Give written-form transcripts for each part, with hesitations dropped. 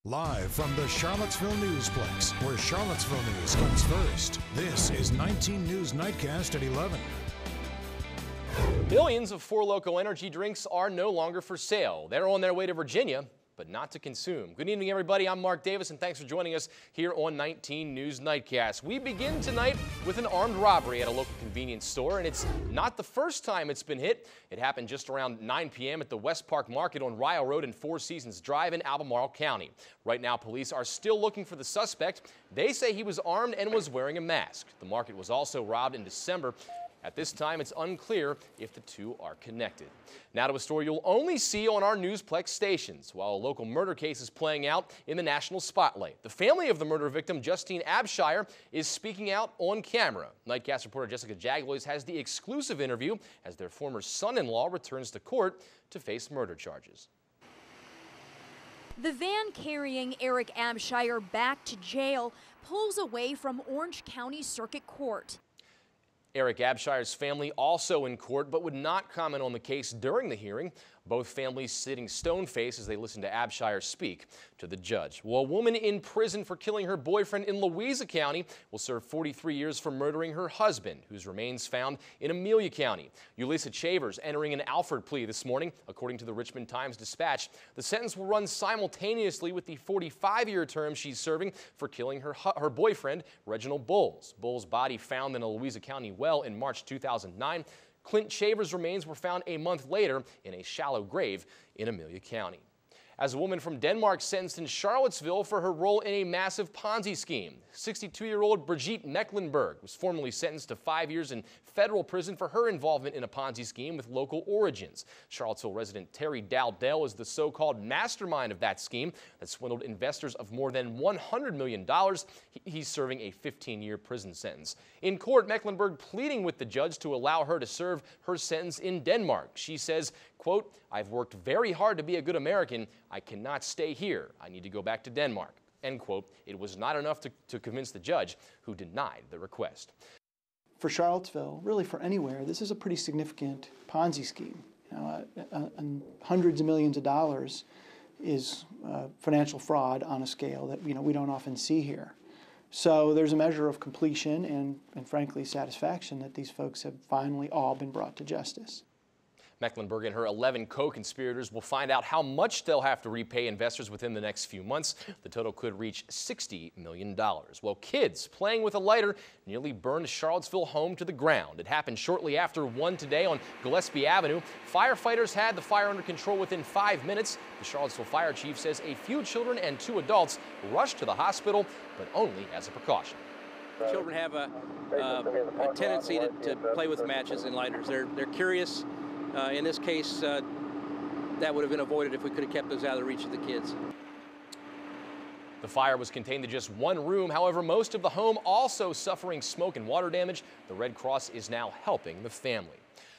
Live from the Charlottesville Newsplex, where Charlottesville news comes first. This is 19 News Nightcast at 11. Billions of Four Loko energy drinks are no longer for sale. They're on their way to Virginia, but not to consume. Good evening, everybody. I'm Mark Davis, and thanks for joining us here on 19 News Nightcast. We begin tonight with an armed robbery at a local convenience store, and it's not the first time it's been hit. It happened just around 9 p.m. at the West Park Market on Ryle Road and Four Seasons Drive in Albemarle County. Right now, police are still looking for the suspect. They say he was armed and was wearing a mask. The market was also robbed in December. At this time, it's unclear if the two are connected. Now to a story you'll only see on our Newsplex stations, while a local murder case is playing out in the national spotlight. The family of the murder victim, Justine Abshire, is speaking out on camera. Nightcast reporter Jessica Jaglois has the exclusive interview as their former son-in-law returns to court to face murder charges. The van carrying Eric Abshire back to jail pulls away from Orange County Circuit Court. Eric Abshire's family also in court, but would not comment on the case during the hearing. Both families sitting stone-faced as they listen to Abshire speak to the judge. Well, a woman in prison for killing her boyfriend in Louisa County will serve 43 years for murdering her husband, whose remains found in Amelia County. Ulissa Chavers entering an Alford plea this morning. According to the Richmond Times-Dispatch, the sentence will run simultaneously with the 45-year term she's serving for killing her boyfriend, Reginald Bowles. Bowles' body found in a Louisa County well in March 2009. Clint Chavers' remains were found a month later in a shallow grave in Amelia County. As a woman from Denmark sentenced in Charlottesville for her role in a massive Ponzi scheme, 62-year-old Brigitte Mecklenburg was formally sentenced to 5 years in federal prison for her involvement in a Ponzi scheme with local origins. Charlottesville resident Terry Dowdell is the so-called mastermind of that scheme that swindled investors of more than $100 million. He's serving a 15-year prison sentence. In court, Mecklenburg pleading with the judge to allow her to serve her sentence in Denmark. She says, quote, "I've worked very hard to be a good American. I cannot stay here. I need to go back to Denmark." End quote. It was not enough to convince the judge, who denied the request. For Charlottesville, really for anywhere, this is a pretty significant Ponzi scheme. You know, hundreds of millions of dollars is financial fraud on a scale that we don't often see here. So there's a measure of completion and frankly satisfaction that these folks have finally all been brought to justice. Mecklenburg and her 11 co-conspirators will find out how much they'll have to repay investors within the next few months. The total could reach $60 million. Well, kids playing with a lighter nearly burned a Charlottesville home to the ground. It happened shortly after 1 today on Gillespie Avenue. Firefighters had the fire under control within 5 minutes. The Charlottesville fire chief says a few children and 2 adults rushed to the hospital, but only as a precaution. Children have a tendency to play with matches and lighters. They're curious. In this case, that would have been avoided if we could have kept those out of the reach of the kids. The fire was contained to just one room. However, most of the home also suffering smoke and water damage. The Red Cross is now helping the family.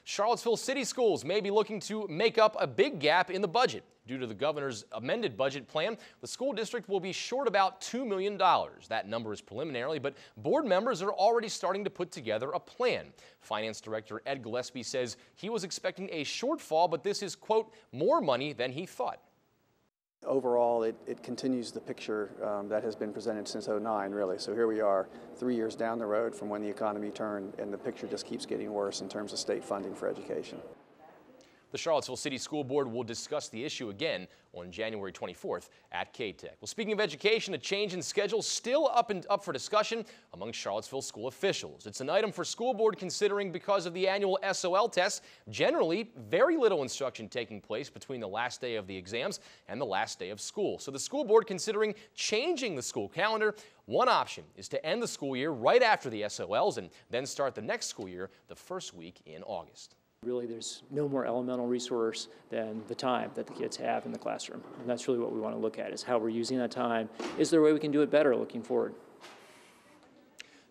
Charlottesville City Schools may be looking to make up a big gap in the budget. Due to the governor's amended budget plan, the school district will be short about $2 million. That number is preliminary, but board members are already starting to put together a plan. Finance Director Ed Gillespie says he was expecting a shortfall, but this is, quote, more money than he thought. Overall, it continues the picture that has been presented since '09, really. So here we are 3 years down the road from when the economy turned, and the picture just keeps getting worse in terms of state funding for education. The Charlottesville City School Board will discuss the issue again on January 24th at K-Tech. Well, speaking of education, a change in schedule still up for discussion among Charlottesville school officials. It's an item for school board considering because of the annual SOL tests. Generally, very little instruction taking place between the last day of the exams and the last day of school. So the school board considering changing the school calendar. One option is to end the school year right after the SOLs and then start the next school year the first week in August. Really, there's no more elemental resource than the time that the kids have in the classroom. And that's really what we want to look at, is how we're using that time. Is there a way we can do it better looking forward?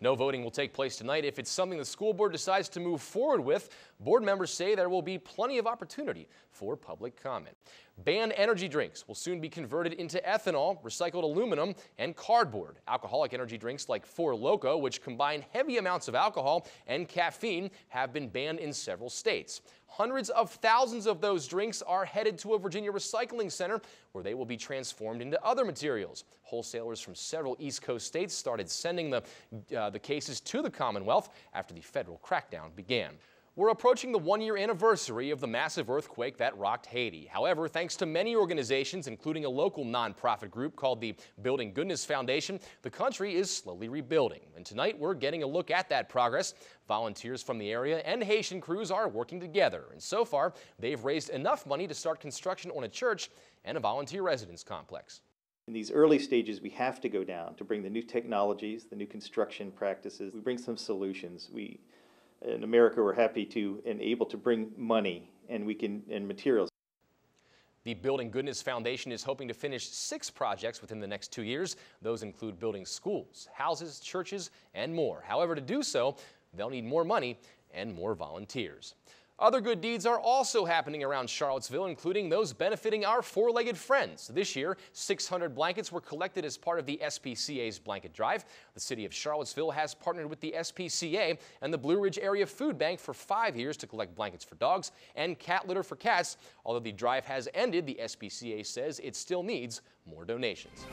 No voting will take place tonight. If it's something the school board decides to move forward with, board members say there will be plenty of opportunity for public comment. Banned energy drinks will soon be converted into ethanol, recycled aluminum, and cardboard. Alcoholic energy drinks like Four Loko, which combine heavy amounts of alcohol and caffeine, have been banned in several states. Hundreds of thousands of those drinks are headed to a Virginia recycling center where they will be transformed into other materials. Wholesalers from several East Coast states started sending the cases to the Commonwealth after the federal crackdown began. We're approaching the one-year anniversary of the massive earthquake that rocked Haiti. However, thanks to many organizations, including a local nonprofit group called the Building Goodness Foundation, the country is slowly rebuilding. And tonight, we're getting a look at that progress. Volunteers from the area and Haitian crews are working together. And so far, they've raised enough money to start construction on a church and a volunteer residence complex. In these early stages, we have to go down to bring the new technologies, the new construction practices. We bring some solutions. In America, we're happy to and able to bring money and materials. The Building Goodness Foundation is hoping to finish 6 projects within the next 2 years. Those include building schools, houses, churches, and more. However, to do so, they'll need more money and more volunteers. Other good deeds are also happening around Charlottesville, including those benefiting our four-legged friends. This year, 600 blankets were collected as part of the SPCA's blanket drive. The city of Charlottesville has partnered with the SPCA and the Blue Ridge Area Food Bank for 5 years to collect blankets for dogs and cat litter for cats. Although the drive has ended, the SPCA says it still needs more donations.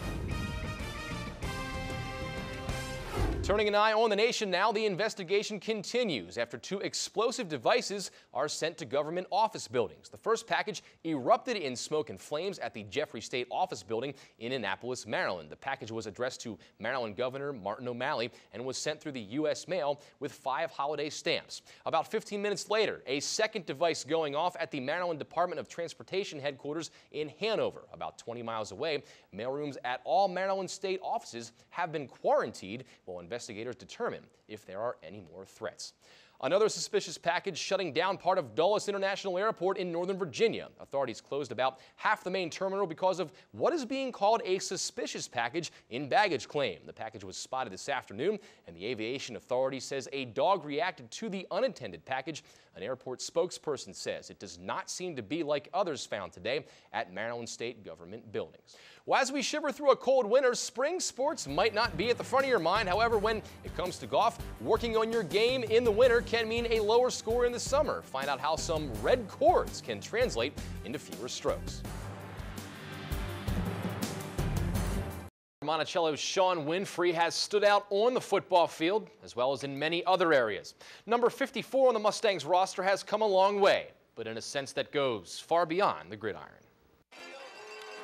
Turning an eye on the nation now, the investigation continues after 2 explosive devices are sent to government office buildings. The first package erupted in smoke and flames at the Jeffrey State Office Building in Annapolis, Maryland. The package was addressed to Maryland Governor Martin O'Malley and was sent through the U.S. mail with 5 holiday stamps. About 15 minutes later, a second device going off at the Maryland Department of Transportation headquarters in Hanover, about 20 miles away. Mailrooms at all Maryland state offices have been quarantined while investigators determine if there are any more threats. Another suspicious package shutting down part of Dulles International Airport in Northern Virginia. Authorities closed about half the main terminal because of what is being called a suspicious package in baggage claim. The package was spotted this afternoon, and the Aviation Authority says a dog reacted to the unattended package. An airport spokesperson says it does not seem to be like others found today at Maryland state government buildings. Well, as we shiver through a cold winter, spring sports might not be at the front of your mind. However, when it comes to golf, working on your game in the winter can mean a lower score in the summer. Find out how some red cords can translate into fewer strokes. Monticello's Sean Winfrey has stood out on the football field as well as in many other areas. Number 54 on the Mustangs roster has come a long way, but in a sense that goes far beyond the gridiron.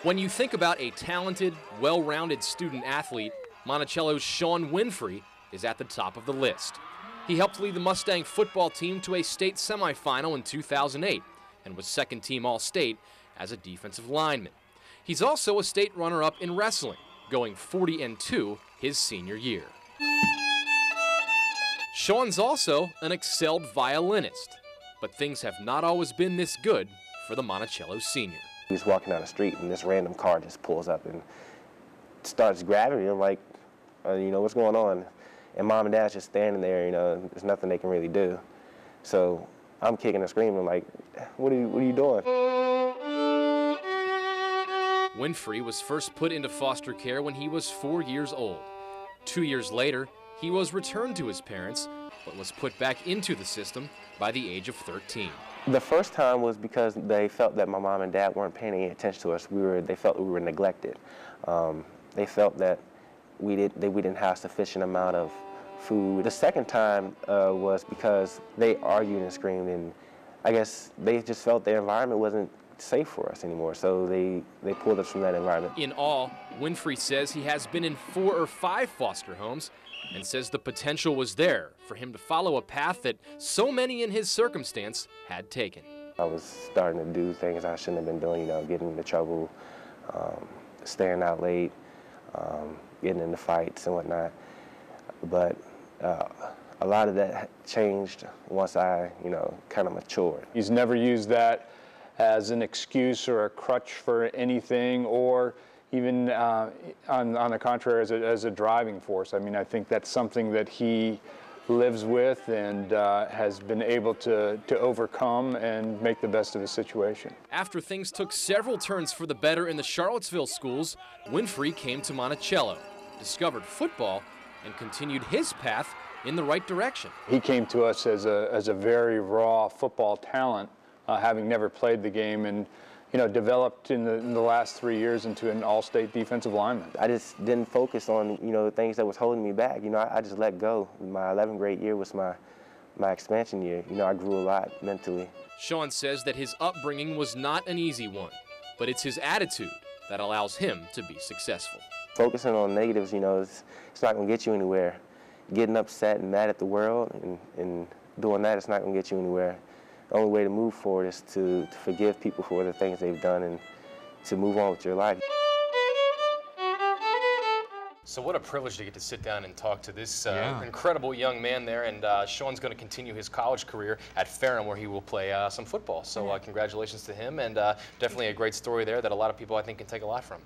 When you think about a talented, well-rounded student athlete, Monticello's Sean Winfrey is at the top of the list. He helped lead the Mustang football team to a state semifinal in 2008 and was second-team All-State as a defensive lineman. He's also a state runner-up in wrestling, going 40-2 his senior year. Sean's also an excelled violinist, but things have not always been this good for the Monticello senior. He was walking down the street and this random car just pulls up and starts grabbing me. I'm like, what's going on? And Mom and Dad's just standing there, there's nothing they can really do. So I'm kicking and screaming like, what are you doing? Winfrey was first put into foster care when he was 4 years old. 2 years later, he was returned to his parents, but was put back into the system by the age of 13. The first time was because they felt that my mom and dad weren't paying any attention to us. They felt we were neglected. They felt that we didn't have sufficient amount of food. The second time was because they argued and screamed, and I guess they just felt their environment wasn't safe for us anymore, so they pulled us from that environment. In all, Winfrey says he has been in 4 or 5 foster homes and says the potential was there for him to follow a path that so many in his circumstance had taken. I was starting to do things I shouldn't have been doing, getting into trouble, staying out late, getting into fights and whatnot. But a lot of that changed once I, kind of matured. He's never used that as an excuse or a crutch for anything, or even on the contrary as a driving force. I mean, I think that's something that he lives with and has been able to overcome and make the best of the situation. After things took several turns for the better in the Charlottesville schools, Winfrey came to Monticello, discovered football, and continued his path in the right direction. He came to us as a very raw football talent, having never played the game, and developed in the last 3 years into an all-state defensive lineman. I just didn't focus on, the things that was holding me back. I just let go. My 11th grade year was my expansion year. I grew a lot mentally. Sean says that his upbringing was not an easy one, but it's his attitude that allows him to be successful. Focusing on negatives, it's not going to get you anywhere. Getting upset and mad at the world and doing that, it's not going to get you anywhere. The only way to move forward is to forgive people for the things they've done and to move on with your life. So what a privilege to get to sit down and talk to this incredible young man there. And Sean's going to continue his college career at Ferrum, where he will play some football. So congratulations to him, and definitely a great story there that a lot of people, I think, can take a lot from.